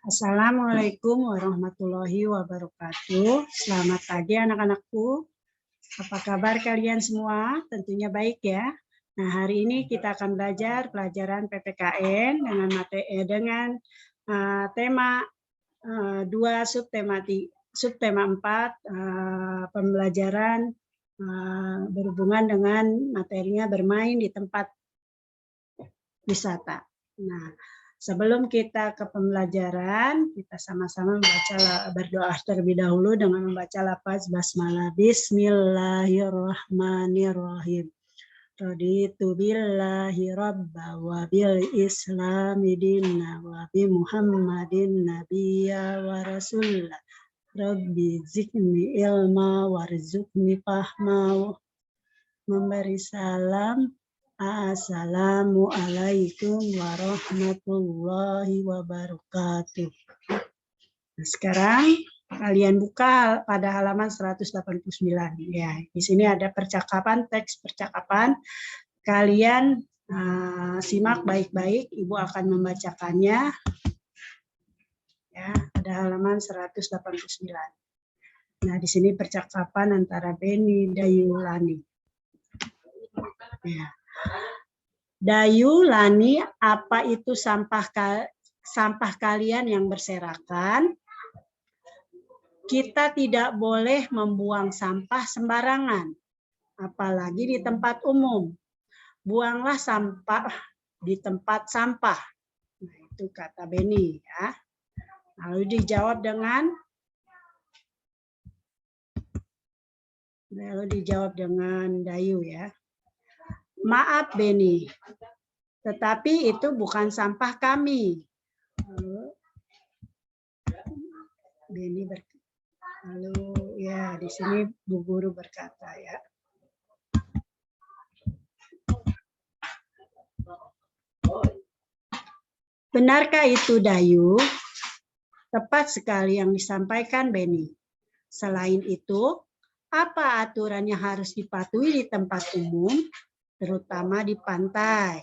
Assalamualaikum warahmatullahi wabarakatuh. Selamat pagi anak-anakku. Apa kabar kalian semua? Tentunya baik ya. Nah, hari ini kita akan belajar pelajaran PPKN dengan tema 2 subtema 4 pembelajaran berhubungan dengan materinya bermain di tempat wisata. Nah, sebelum kita ke pembelajaran, kita sama-sama berdoa terlebih dahulu dengan membaca lafaz basmalah. Bismillahirrahmanirrahim. Raditu billahi rabba wa bil islami dinna wa bi Muhammadin nabiyya wa rasulullah. Rabbi zidni ilma warzuqni fahma. Memberi salam. Assalamualaikum warahmatullahi wabarakatuh. Nah, sekarang kalian buka pada halaman 189. Ya, di sini ada percakapan, teks percakapan. Kalian simak baik-baik, Ibu akan membacakannya. Ya, pada halaman 189. Nah, di sini percakapan antara Beni Dayulani. Ya. Dayu, Lani, apa itu sampah kalian yang berserakan? Kita tidak boleh membuang sampah sembarangan, apalagi di tempat umum. Buanglah sampah di tempat sampah. Nah, itu kata Beni ya. Lalu dijawab dengan Dayu ya. Maaf Beni, tetapi itu bukan sampah kami. Beni lalu ya di sini Bu Guru berkata ya. Benarkah itu Dayu? Tepat sekali yang disampaikan Beni. Selain itu, apa aturan yang harus dipatuhi di tempat umum? Terutama di pantai.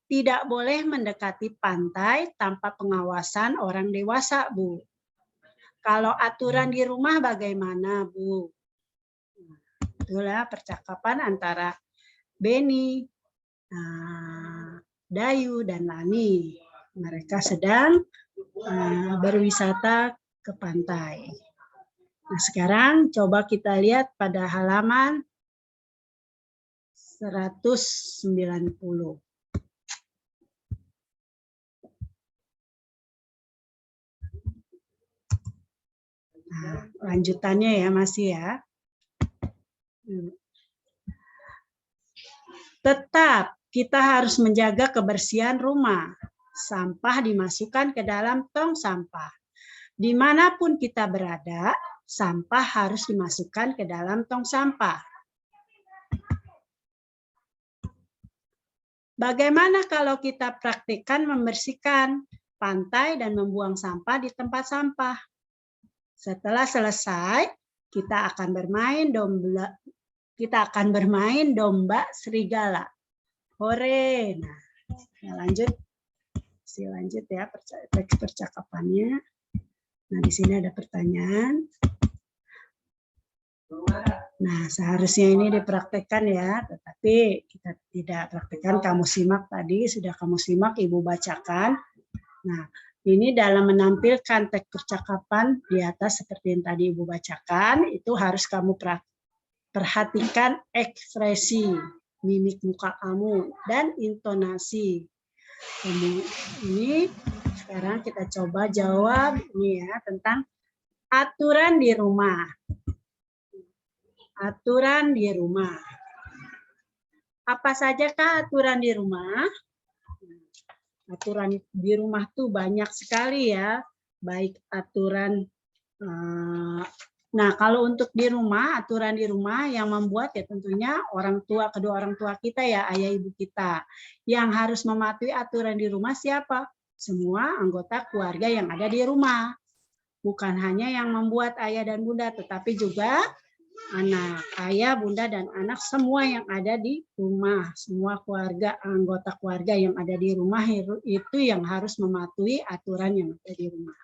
Tidak boleh mendekati pantai tanpa pengawasan orang dewasa, Bu. Kalau aturan di rumah bagaimana, Bu? Itulah percakapan antara Beni, Dayu, dan Lani. Mereka sedang berwisata ke pantai. Nah, sekarang coba kita lihat pada halaman 190. Nah, lanjutannya ya masih ya. Tetap kita harus menjaga kebersihan rumah. Sampah dimasukkan ke dalam tong sampah. Dimanapun kita berada, sampah harus dimasukkan ke dalam tong sampah. Bagaimana kalau kita praktikkan membersihkan pantai dan membuang sampah di tempat sampah? Setelah selesai, kita akan bermain domba serigala. Hore. Nah, lanjut ya teks percakapannya. Nah, di sini ada pertanyaan. Nah, seharusnya ini dipraktekkan ya, tetapi kita tidak praktekkan. Kamu simak tadi, sudah kamu simak, Ibu bacakan. Nah, ini dalam menampilkan teks percakapan di atas seperti yang tadi Ibu bacakan, itu harus kamu perhatikan ekspresi, mimik muka kamu, dan intonasi. Ini sekarang kita coba jawab ini ya tentang aturan di rumah. Aturan di rumah. Apa sajakah aturan di rumah? Aturan di rumah tuh banyak sekali ya. Baik aturan. Nah, kalau untuk di rumah, aturan di rumah yang membuat ya tentunya kedua orang tua kita ya, ayah ibu kita. Yang harus mematuhi aturan di rumah siapa? Semua anggota keluarga yang ada di rumah. Bukan hanya yang membuat ayah dan bunda, tetapi juga anak, ayah, bunda, dan anak, semua yang ada di rumah, semua keluarga, anggota keluarga yang ada di rumah itu yang harus mematuhi aturan yang ada di rumah.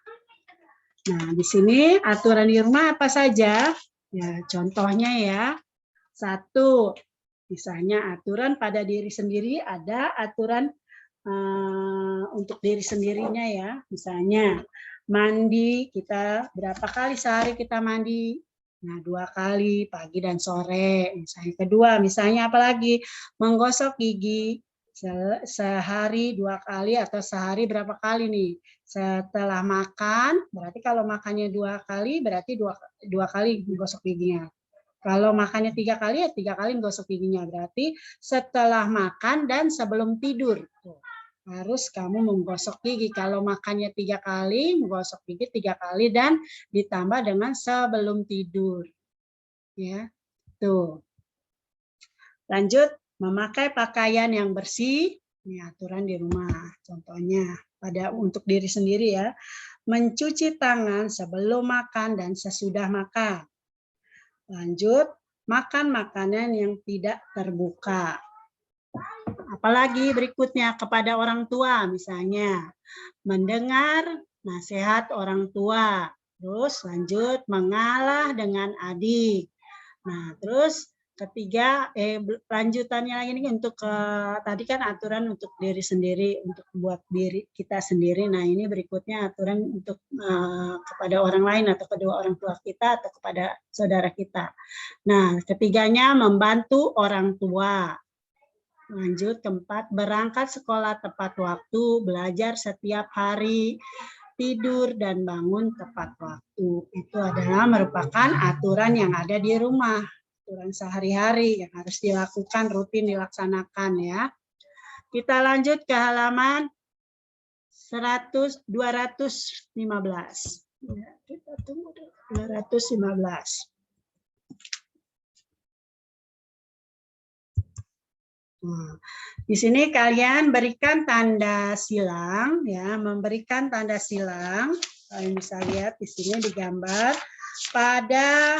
Nah, di sini aturan di rumah apa saja? Ya, contohnya ya. Satu, misalnya aturan pada diri sendiri, ada aturan untuk diri sendirinya ya. Misalnya mandi, kita berapa kali sehari kita mandi? Nah, 2 kali, pagi dan sore. Misalnya kedua, misalnya apalagi menggosok gigi sehari 2 kali atau sehari berapa kali nih? Setelah makan, berarti kalau makannya 2 kali, berarti dua kali menggosok giginya. Kalau makannya 3 kali, ya 3 kali menggosok giginya. Berarti setelah makan dan sebelum tidur. Harus kamu menggosok gigi. Kalau makannya 3 kali, menggosok gigi 3 kali dan ditambah dengan sebelum tidur. Ya, tuh. Lanjut, memakai pakaian yang bersih. Ini aturan di rumah. Contohnya untuk diri sendiri ya. Mencuci tangan sebelum makan dan sesudah makan. Lanjut, makan makanan yang tidak terbuka. Apalagi berikutnya kepada orang tua, misalnya mendengar nasihat orang tua. Terus lanjut mengalah dengan adik. Nah, terus ketiga, lanjutannya lagi nih untuk tadi kan aturan untuk diri sendiri, untuk buat diri kita sendiri. Nah, ini berikutnya aturan untuk kepada orang lain atau kedua orang tua kita atau kepada saudara kita. Nah, ketiganya membantu orang tua. Lanjut, keempat, berangkat sekolah tepat waktu, belajar setiap hari, tidur dan bangun tepat waktu. Itu adalah merupakan aturan yang ada di rumah. Aturan sehari-hari yang harus dilakukan, rutin dilaksanakan ya. Kita lanjut ke halaman 215. Ya, kita tunggu 215. Nah, di sini kalian berikan tanda silang ya, memberikan tanda silang. Kalian bisa lihat di sini digambar pada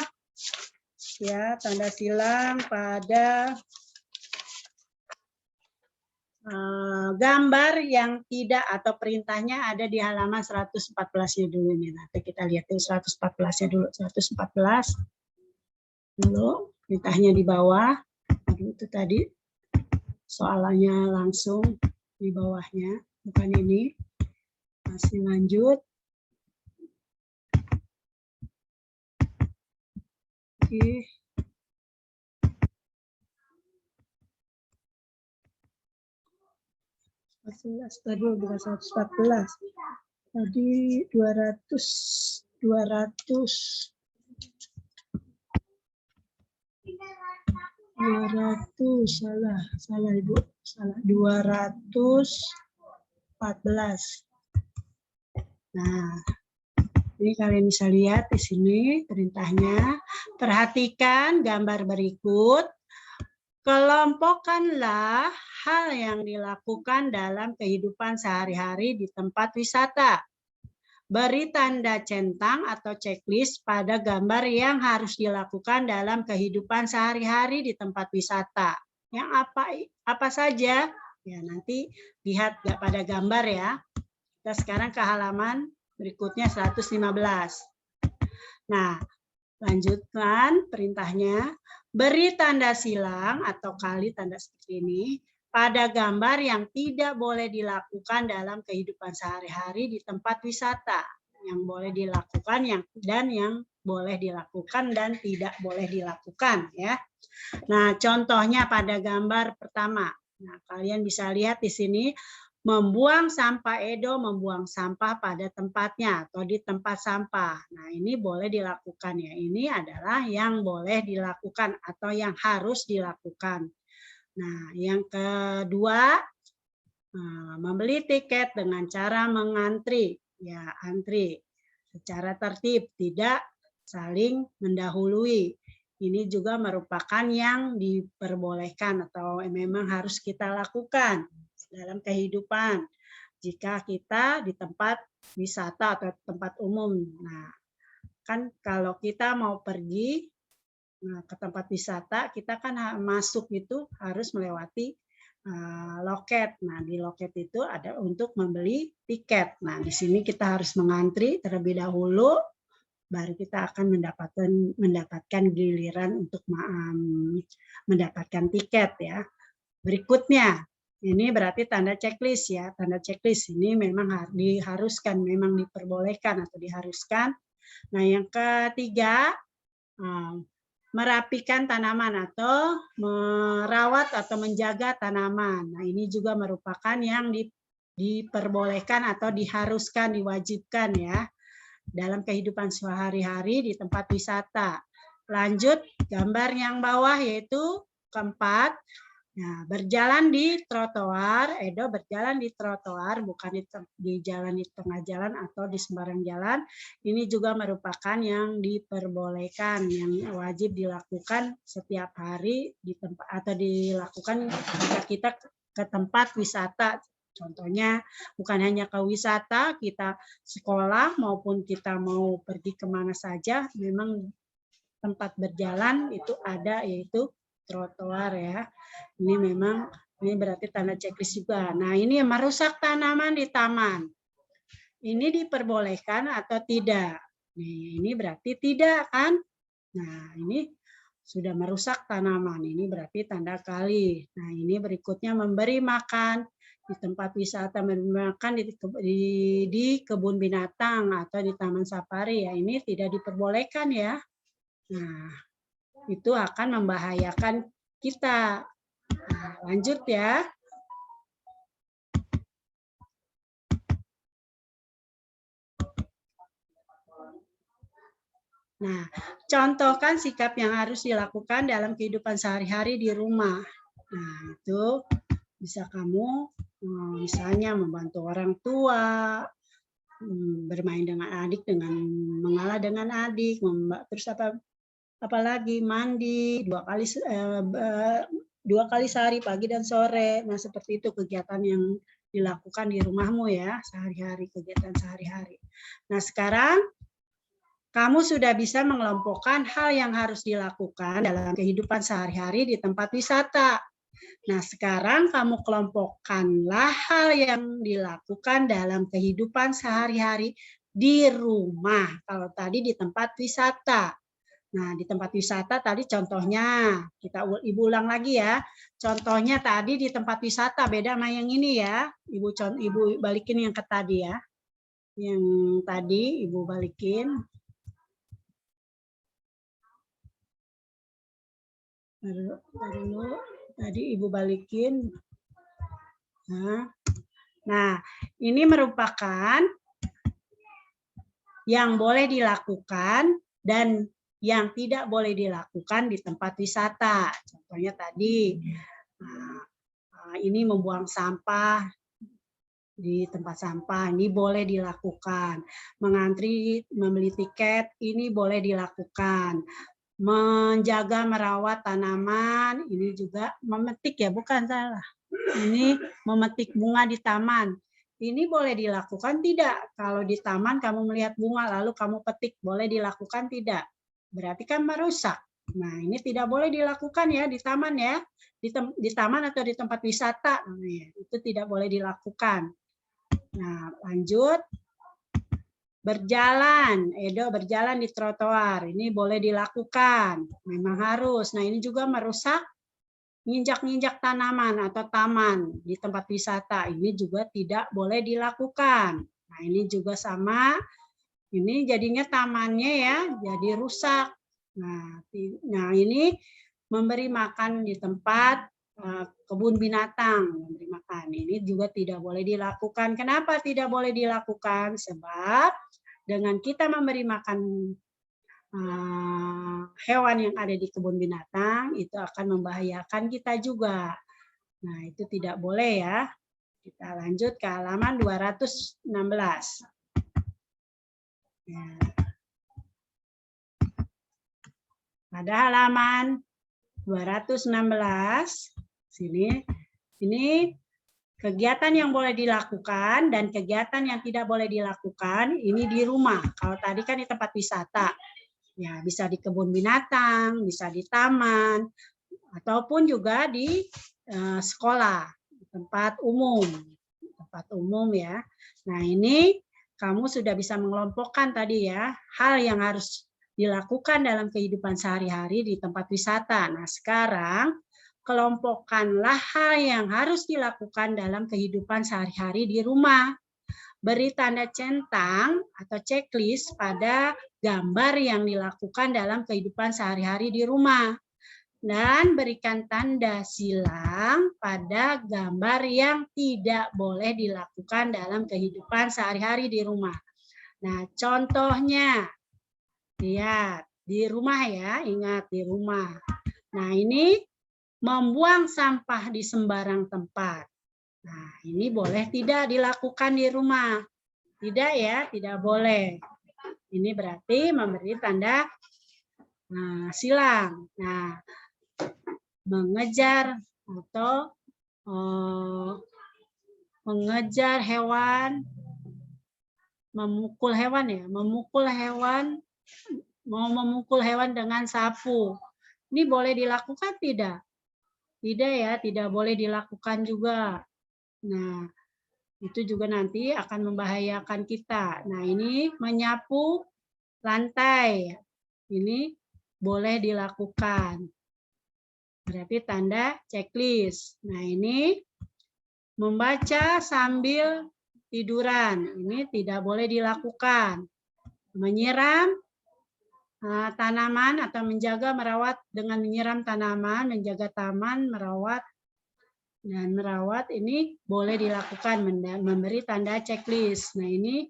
ya tanda silang pada gambar yang tidak atau perintahnya ada di halaman 114-nya dulu nih. Nanti kita lihat tuh 114-nya dulu. 114 dulu, perintahnya di bawah. Itu tadi soalannya langsung di bawahnya, bukan ini. Masih lanjut. Oke. Tadi bukan 114. Tadi 200 salah Ibu, salah 214. Nah, ini kalian bisa lihat di sini perintahnya. Perhatikan gambar berikut. Kelompokkanlah hal yang dilakukan dalam kehidupan sehari-hari di tempat wisata. Beri tanda centang atau checklist pada gambar yang harus dilakukan dalam kehidupan sehari-hari di tempat wisata. Yang apa saja? Ya, nanti lihat pada gambar ya. Kita sekarang ke halaman berikutnya 115. Nah, lanjutkan perintahnya. Beri tanda silang atau kali tanda seperti ini pada gambar yang tidak boleh dilakukan dalam kehidupan sehari-hari di tempat wisata. Yang boleh dilakukan dan yang boleh dilakukan dan tidak boleh dilakukan ya. Nah, contohnya pada gambar pertama. Nah, kalian bisa lihat di sini membuang sampah Edo, membuang sampah pada tempatnya atau di tempat sampah. Nah, ini boleh dilakukan ya. Ini adalah yang boleh dilakukan atau yang harus dilakukan. Nah, yang kedua, membeli tiket dengan cara mengantri. Ya, antri secara tertib, tidak saling mendahului. Ini juga merupakan yang diperbolehkan atau memang harus kita lakukan dalam kehidupan jika kita di tempat wisata atau tempat umum. Nah, kan kalau kita mau pergi Nah, ke tempat wisata kita kan masuk itu harus melewati loket. Nah, di loket itu ada untuk membeli tiket. Nah, di sini kita harus mengantri terlebih dahulu, baru kita akan mendapatkan giliran untuk mendapatkan tiket ya. Berikutnya, ini berarti tanda checklist ya. Tanda checklist ini memang diharuskan, memang diperbolehkan atau diharuskan. Nah, yang ketiga, merapikan tanaman atau merawat atau menjaga tanaman. Nah, ini juga merupakan yang diperbolehkan atau diharuskan, diwajibkan ya dalam kehidupan sehari-hari di tempat wisata. Lanjut gambar yang bawah yaitu keempat. Nah, berjalan di trotoar, Edo berjalan di trotoar, bukan di jalan di tengah jalan atau di sembarang jalan. Ini juga merupakan yang diperbolehkan, yang wajib dilakukan setiap hari di tempat atau dilakukan jika kita ke tempat wisata. Contohnya bukan hanya ke wisata, kita sekolah maupun kita mau pergi kemana saja, memang tempat berjalan itu ada yaitu trotoar ya. Ini memang ini berarti tanda checklist juga. Nah, ini merusak tanaman di taman. Ini diperbolehkan atau tidak? Nih, ini berarti tidak kan? Nah, ini sudah merusak tanaman. Ini berarti tanda kali. Nah, ini berikutnya memberi makan di tempat wisata, memberi makan di kebun binatang atau di taman safari ya. Ini tidak diperbolehkan ya. Nah, itu akan membahayakan kita. Nah, lanjut ya. Nah, contohkan sikap yang harus dilakukan dalam kehidupan sehari-hari di rumah. Nah, itu bisa kamu misalnya membantu orang tua, bermain dengan adik, dengan mengalah dengan adik, terus apalagi mandi 2 kali sehari pagi dan sore. Nah, seperti itu kegiatan yang dilakukan di rumahmu ya, sehari-hari, kegiatan sehari-hari. Nah, sekarang kamu sudah bisa mengelompokkan hal yang harus dilakukan dalam kehidupan sehari-hari di tempat wisata. Nah, sekarang kamu kelompokkanlah hal yang dilakukan dalam kehidupan sehari-hari di rumah. Kalau tadi di tempat wisata. Nah, di tempat wisata tadi contohnya, Ibu ulang lagi ya. Contohnya tadi di tempat wisata, beda sama yang ini ya. Ibu balikin yang ke tadi ya. Yang tadi Ibu balikin. Dulu, tadi Ibu balikin. Nah, ini merupakan yang boleh dilakukan dan yang tidak boleh dilakukan di tempat wisata. Contohnya tadi, ini membuang sampah di tempat sampah, ini boleh dilakukan. Mengantri, membeli tiket, ini boleh dilakukan. Menjaga, merawat tanaman, ini juga memetik ya, bukan salah. Ini memetik bunga di taman. Ini boleh dilakukan tidak? Kalau di taman kamu melihat bunga lalu kamu petik, boleh dilakukan tidak? Berarti kan merusak. Nah, ini tidak boleh dilakukan ya di taman ya. Di taman atau di tempat wisata, itu tidak boleh dilakukan. Nah, lanjut. Berjalan, Edo berjalan di trotoar. Ini boleh dilakukan, memang harus. Nah, ini juga merusak nginjak-nginjak tanaman atau taman di tempat wisata. Ini juga tidak boleh dilakukan. Nah, ini juga sama. Ini jadinya tamannya ya, jadi rusak. Nah, ini memberi makan di tempat kebun binatang, memberi makan. Ini juga tidak boleh dilakukan. Kenapa tidak boleh dilakukan? Sebab dengan kita memberi makan hewan yang ada di kebun binatang, itu akan membahayakan kita juga. Nah, itu tidak boleh ya. Kita lanjut ke halaman 216. Ya. Pada halaman 216, sini, ini kegiatan yang boleh dilakukan dan kegiatan yang tidak boleh dilakukan, ini di rumah. Kalau tadi kan di tempat wisata. Ya, bisa di kebun binatang, bisa di taman, ataupun juga di sekolah, tempat umum ya. Nah, ini kamu sudah bisa mengelompokkan tadi ya, hal yang harus dilakukan dalam kehidupan sehari-hari di tempat wisata. Nah, sekarang kelompokkanlah hal yang harus dilakukan dalam kehidupan sehari-hari di rumah. Beri tanda centang atau checklist pada gambar yang dilakukan dalam kehidupan sehari-hari di rumah. Dan berikan tanda silang pada gambar yang tidak boleh dilakukan dalam kehidupan sehari-hari di rumah. Nah, contohnya, lihat, di rumah ya, ingat di rumah. Nah, ini membuang sampah di sembarang tempat. Nah, ini boleh tidak dilakukan di rumah? Tidak ya, tidak boleh. Ini berarti memberi tanda silang. Nah, mengejar atau mengejar hewan, memukul hewan ya, mau memukul hewan dengan sapu. Ini boleh dilakukan tidak? Tidak ya, tidak boleh dilakukan juga. Nah, itu juga nanti akan membahayakan kita. Nah, ini menyapu lantai. Ini boleh dilakukan. Berarti tanda checklist. Nah, ini membaca sambil tiduran. Ini tidak boleh dilakukan. Menyiram tanaman atau menjaga merawat dengan menyiram tanaman, menjaga taman, merawat ini boleh dilakukan, memberi tanda checklist. Nah, ini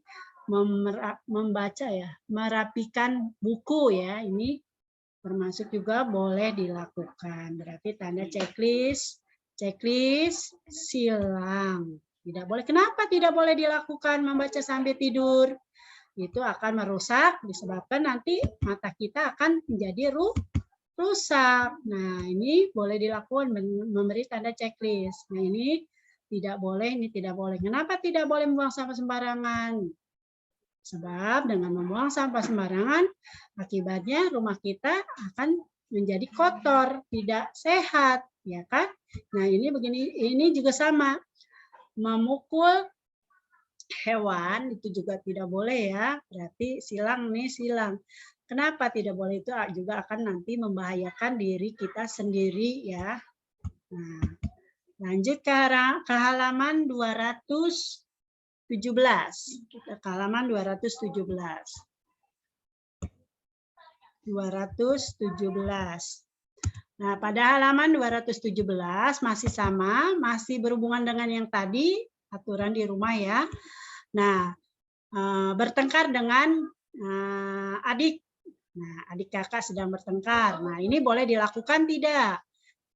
membaca ya, merapikan buku ya, ini termasuk juga boleh dilakukan. Berarti tanda checklist silang. Tidak boleh. Kenapa tidak boleh dilakukan membaca sambil tidur? Itu akan merusak, disebabkan nanti mata kita akan menjadi rusak. Nah, ini boleh dilakukan, memberi tanda checklist. Nah, ini tidak boleh, ini tidak boleh. Kenapa tidak boleh membuang sampah sembarangan? Sebab dengan membuang sampah sembarangan, akibatnya rumah kita akan menjadi kotor, tidak sehat, ya kan? Nah, ini begini, ini juga sama. Memukul hewan itu juga tidak boleh ya, berarti silang nih, silang. Kenapa tidak boleh? Itu juga akan nanti membahayakan diri kita sendiri ya. Nah, lanjut ke halaman 217. Kita ke halaman 217. 217. Nah, pada halaman 217 masih sama, masih berhubungan dengan yang tadi, aturan di rumah ya. Nah, bertengkar dengan adik. Nah, adik kakak sedang bertengkar. Nah, ini boleh dilakukan tidak?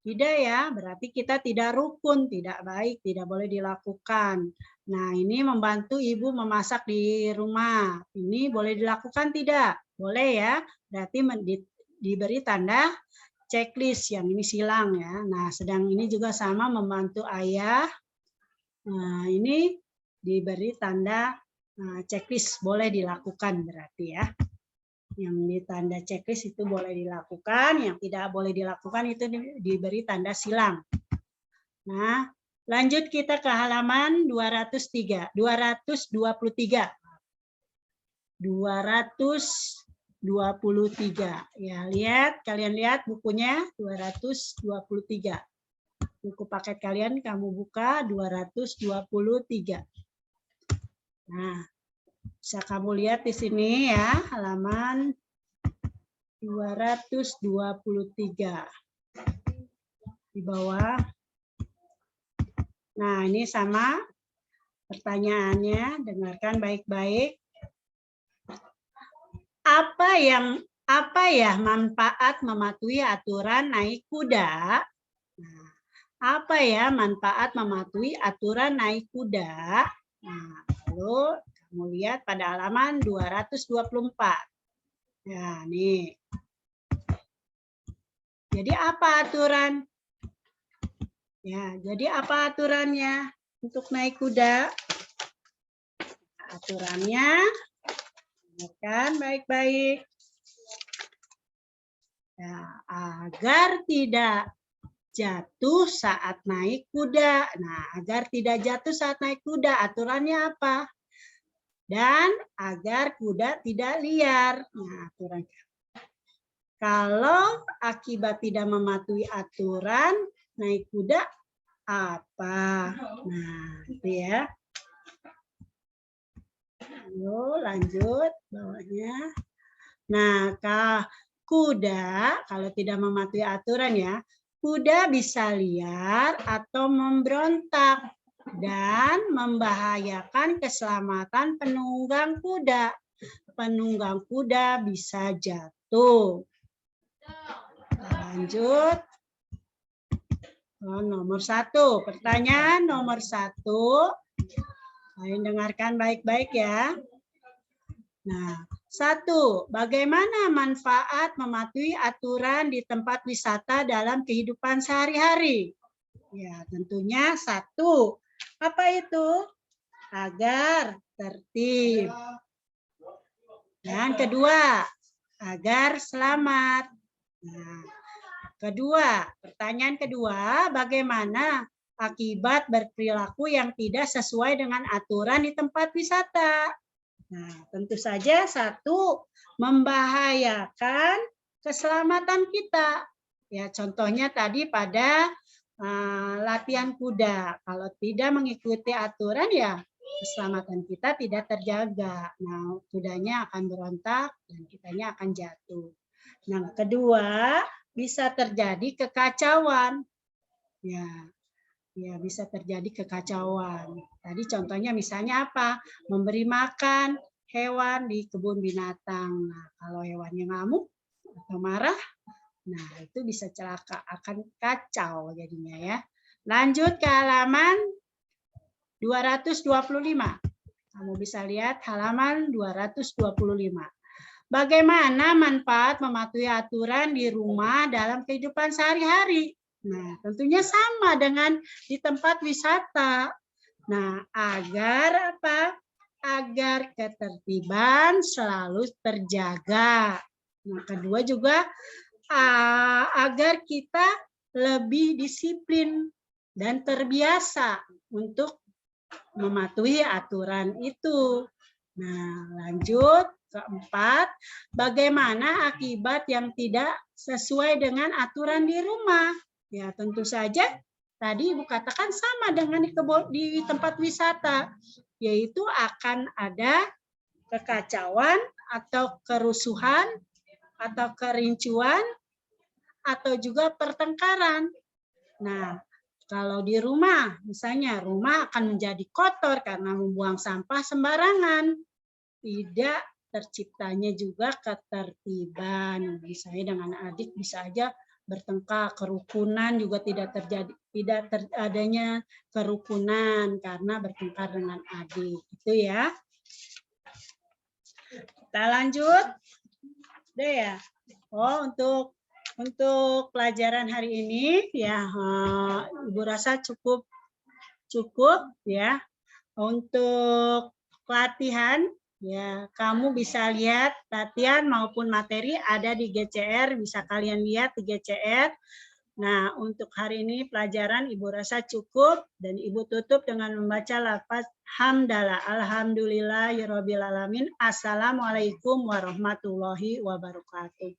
Tidak ya, berarti kita tidak rukun, tidak baik, tidak boleh dilakukan. Nah, ini membantu ibu memasak di rumah. Ini boleh dilakukan tidak? Boleh ya, berarti diberi tanda checklist, yang ini silang ya. Nah, sedang ini juga sama membantu ayah. Nah, ini diberi tanda checklist, boleh dilakukan berarti ya. Yang ditanda checklist itu boleh dilakukan, yang tidak boleh dilakukan itu diberi tanda silang. Nah, lanjut kita ke halaman 223. 223. Ya, lihat, kalian lihat bukunya 223. Buku paket kalian kamu buka 223. Nah, bisa kamu lihat di sini ya, halaman 223. Di bawah. Nah, ini sama pertanyaannya, dengarkan baik-baik. Apa ya manfaat mematuhi aturan naik kuda? Nah, apa ya manfaat mematuhi aturan naik kuda? Nah, lalu kamu lihat pada halaman 224. Ya, nih. Jadi apa aturan? Ya, jadi apa aturannya untuk naik kuda? Aturannya, dengarkan baik-baik. Ya, agar tidak jatuh saat naik kuda. Nah, agar tidak jatuh saat naik kuda, aturannya apa? Dan agar kuda tidak liar. Nah, aturannya. Kalau akibat tidak mematuhi aturan naik kuda, apa? Nah, itu ya. Ayo, lanjut bawahnya. Nah, kuda kalau tidak mematuhi aturan ya, kuda bisa liar atau memberontak dan membahayakan keselamatan penunggang kuda. Penunggang kuda bisa jatuh. Lanjut. Nomor 1. Pertanyaan nomor 1. Kalian dengarkan baik-baik ya. Nah, 1. Bagaimana manfaat mematuhi aturan di tempat wisata dalam kehidupan sehari-hari? Ya, tentunya 1. Apa itu? Agar tertib. Dan kedua, agar selamat. Nah, pertanyaan kedua, bagaimana akibat berperilaku yang tidak sesuai dengan aturan di tempat wisata? Nah, tentu saja 1, membahayakan keselamatan kita. Ya, contohnya tadi pada latihan kuda. Kalau tidak mengikuti aturan ya keselamatan kita tidak terjaga. Nah, kudanya akan berontak dan kitanya akan jatuh. Nah, kedua, bisa terjadi kekacauan. Ya, bisa terjadi kekacauan. Tadi contohnya misalnya apa? Memberi makan hewan di kebun binatang. Nah, kalau hewannya ngamuk atau marah, nah itu bisa celaka, akan kacau jadinya ya. Lanjut ke halaman 225. Kamu bisa lihat halaman 225. Bagaimana manfaat mematuhi aturan di rumah dalam kehidupan sehari-hari? Nah, tentunya sama dengan di tempat wisata. Nah, agar apa? Agar ketertiban selalu terjaga. Nah, kedua juga agar kita lebih disiplin dan terbiasa untuk mematuhi aturan itu. Nah, lanjut. Keempat, bagaimana akibat yang tidak sesuai dengan aturan di rumah? Ya, tentu saja tadi Ibu katakan sama dengan di tempat wisata, yaitu akan ada kekacauan atau kerusuhan atau kerincuan atau juga pertengkaran. Nah, kalau di rumah, misalnya rumah akan menjadi kotor karena membuang sampah sembarangan. Tidak terciptanya juga ketertiban. Misalnya dengan adik bisa aja bertengkar, kerukunan juga tidak terjadi, tidak adanya kerukunan karena bertengkar dengan adik. Itu ya. Kita lanjut. Udah ya. Oh, untuk pelajaran hari ini ya Ibu rasa cukup ya. Untuk pelatihan ya, kamu bisa lihat latihan maupun materi ada di GCR, bisa kalian lihat di GCR. Nah, untuk hari ini pelajaran Ibu rasa cukup dan Ibu tutup dengan membaca lafaz hamdalah. Alhamdulillahirabbil alamin. Assalamualaikum warahmatullahi wabarakatuh.